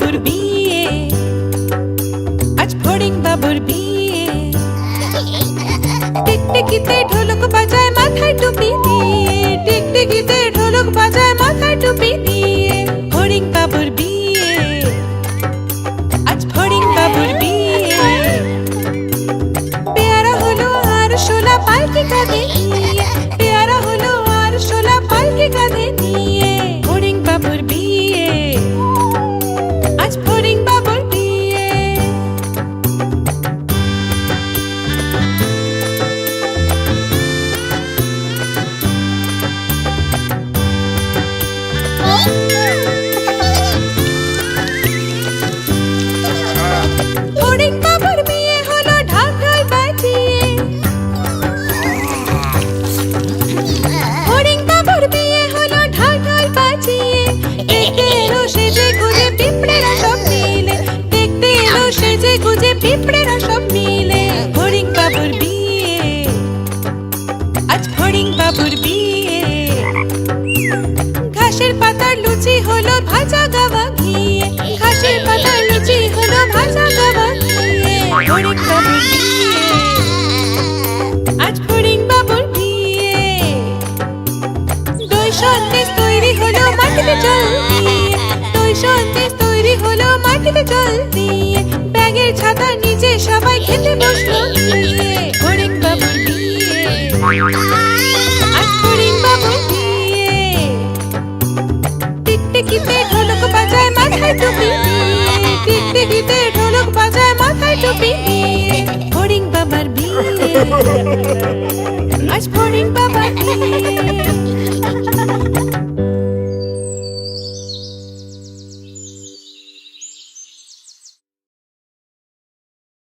বাবুর বিয়ে, আজ ফড়িং বাবুর বিয়ে। টিকটিকিতে ঢোলক বাজায় মাথায় টুপি দিয়ে, টিকটিকিতে ঢোলক বাজায় মাথায় টুপি দিয়ে। ফড়িং বাবুর বিয়ে, আজ ফড়িং বাবুর বিয়ে। পেয়ারা হলো আর শোলা পালকি কাঁধে নিয়ে, পেয়ারা হলো আর শোলা পালকি কাঁধে নিয়ে। ফড়িং বাবুর বিয়ে, আজ ফড়িং বাবুর বিয়ে। ফড়িং বাবুর বিয়ে হলো ঢাক ঢোল বাজিয়ে, ফড়িং বাবুর বিয়ে হলো ঢাক ঢোল বাজিয়ে। দেখতে এলো সেজে গুজে পিঁপড়েরা সব মিলে, দেখতে এলো সেজে গুজে পিঁপড়েরা সব মিলে। ফড়িং বাবুর বিয়ে, আজ ফড়িং বাবুর বিয়ে। ঘাসের পাতার লুচি হলো ভাজা গাওয়া ঘিয়ে, ঘাসের পাতার লুচি হলো ভাজা গাওয়া ঘিয়ে। ফড়িং বাবুর বিয়ে, আজ ফড়িং বাবুর বিয়ে। দই সন্দেশ তৈরি হলো মাটিতে জল দিয়ে, দই সন্দেশ তৈরি হলো মাটিতে জল দিয়ে। ব্যাগের ছাতা নিচে সবাই খেতে বসলো গিয়ে। ফড়িং বাবুর বিয়ে, আজ ফড়িং বাবুর বিয়ে। টিকটিকিতে ঢোলক বাজায় মাথায় টুপি দিয়ে, টিকটিকিতে ঢোলক বাজায় মাথায় টুপি দিয়ে। ফড়িং বাবার বিয়ে, আজ ফড়িং বাবার বিয়ে।